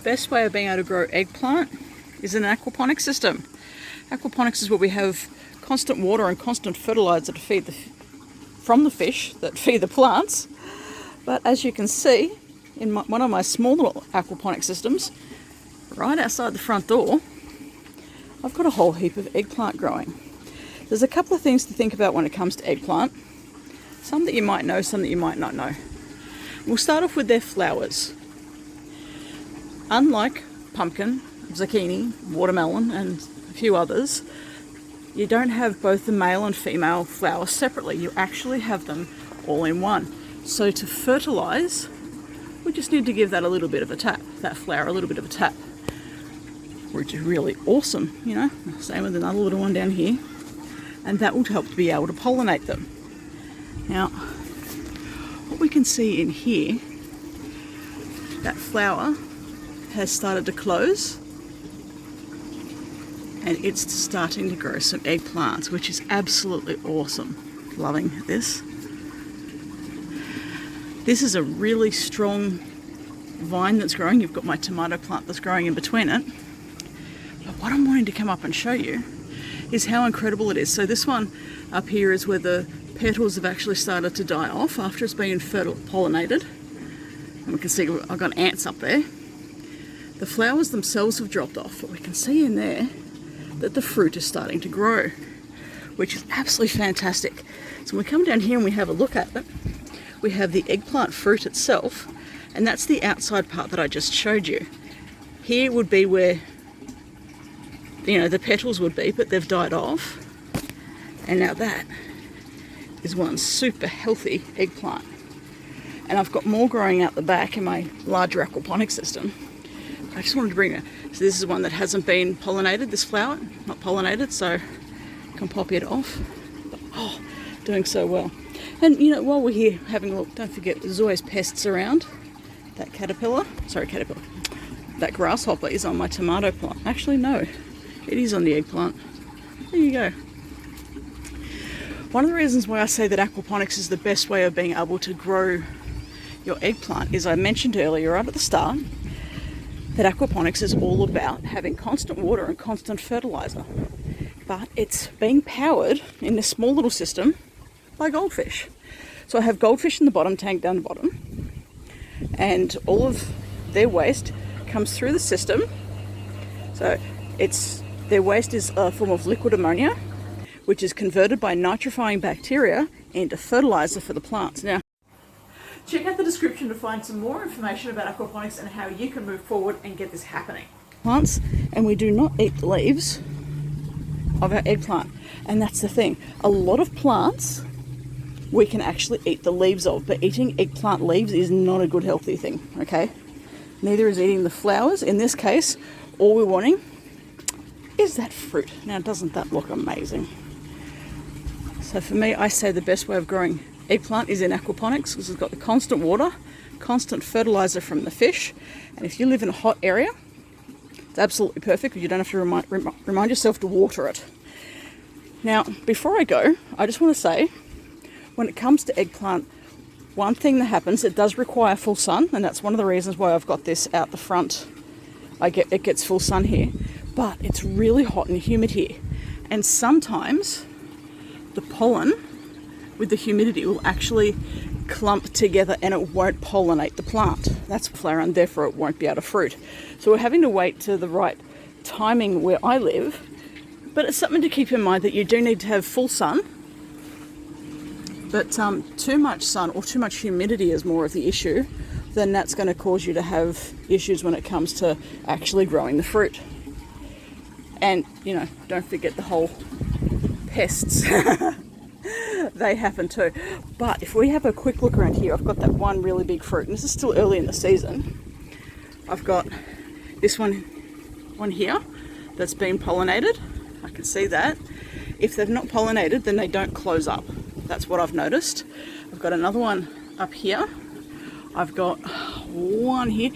best way of being able to grow eggplant is in an aquaponics system. Aquaponics is where we have constant water and constant fertilizer to feed from the fish that feed the plants. But as you can see, in one of my small little aquaponic systems, right outside the front door, I've got a whole heap of eggplant growing. There's a couple of things to think about when it comes to eggplant. Some that you might know, some that you might not know. We'll start off with their flowers. Unlike pumpkin, zucchini, watermelon, and a few others, you don't have both the male and female flowers separately. You actually have them all in one. So to fertilize, we just need to give that a little bit of a tap, that flower a little bit of a tap, which is really awesome, you know. Same with another little one down here. And that will help to be able to pollinate them. Now, what we can see in here, that flower has started to close and it's starting to grow some eggplants, which is absolutely awesome. Loving this. This is a really strong vine that's growing. You've got my tomato plant that's growing in between it. But what I'm wanting to come up and show you is how incredible it is. So this one up here is where the petals have actually started to die off after it's been pollinated. And we can see I've got ants up there. The flowers themselves have dropped off, but we can see in there that the fruit is starting to grow, which is absolutely fantastic. So when we come down here and we have a look at it, we have the eggplant fruit itself, and that's the outside part that I just showed you. Here would be where, you know, the petals would be, but they've died off. And now that is one super healthy eggplant. And I've got more growing out the back in my larger aquaponic system. I just wanted to bring it. So this is one that hasn't been pollinated, this flower, not pollinated, so I can pop it off. But, oh, doing so well. And you know, while we're here having a look, don't forget there's always pests around. That that grasshopper is on my tomato plant. Actually, no, it is on the eggplant. There you go. One of the reasons why I say that aquaponics is the best way of being able to grow your eggplant is I mentioned earlier right at the start that aquaponics is all about having constant water and constant fertilizer. But it's being powered in this small little system by goldfish. So I have goldfish in the bottom tank down the bottom, and all of their waste comes through the system. So their waste is a form of liquid ammonia, which is converted by nitrifying bacteria into fertilizer for the plants. Now, check out the description to find some more information about aquaponics and how you can move forward and get this happening. Plants, and we do not eat the leaves of our eggplant. And that's the thing. A lot of plants we can actually eat the leaves of, but eating eggplant leaves is not a good healthy thing, okay? Neither is eating the flowers. In this case, all we're wanting is that fruit. Now, doesn't that look amazing? So for me, I say the best way of growing eggplant is in aquaponics, because it's got the constant water, constant fertilizer from the fish, and if you live in a hot area, it's absolutely perfect because you don't have to remind yourself to water it. Now, before I go, I just want to say, when it comes to eggplant, one thing that happens, it does require full sun, and that's one of the reasons why I've got this out the front. It gets full sun here, but it's really hot and humid here, and sometimes the pollen with the humidity will actually clump together and it won't pollinate the plant. That's flower, and therefore it won't be able to fruit. So we're having to wait to the right timing where I live, but it's something to keep in mind that you do need to have full sun. But too much sun or too much humidity is more of the issue. Then that's going to cause you to have issues when it comes to actually growing the fruit. And, you know, don't forget the whole pests. They happen too. But if we have a quick look around here, I've got that one really big fruit, and this is still early in the season. I've got this one here that's been pollinated. I can see that. If they've not pollinated, then they don't close up. That's what I've noticed. I've got another one up here. I've got one here.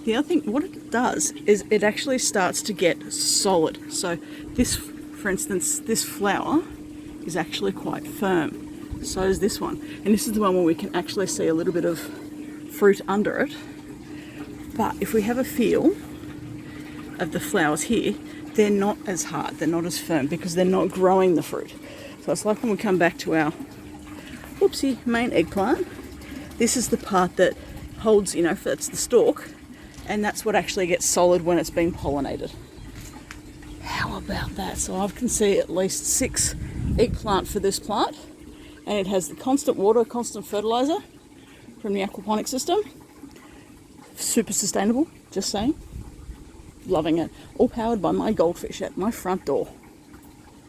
The other thing, what it does is it actually starts to get solid. So this, for instance, this flower is actually quite firm. So is this one. And this is the one where we can actually see a little bit of fruit under it. But if we have a feel of the flowers here, they're not as hard, they're not as firm because they're not growing the fruit. So it's like when we come back to our main eggplant, this is the part that holds, that's the stalk, and that's what actually gets solid when it's been pollinated. How about that? So I can see at least 6 eggplant for this plant, and it has the constant water, constant fertilizer from the aquaponic system. Super sustainable, just saying. Loving it. All powered by my goldfish at my front door.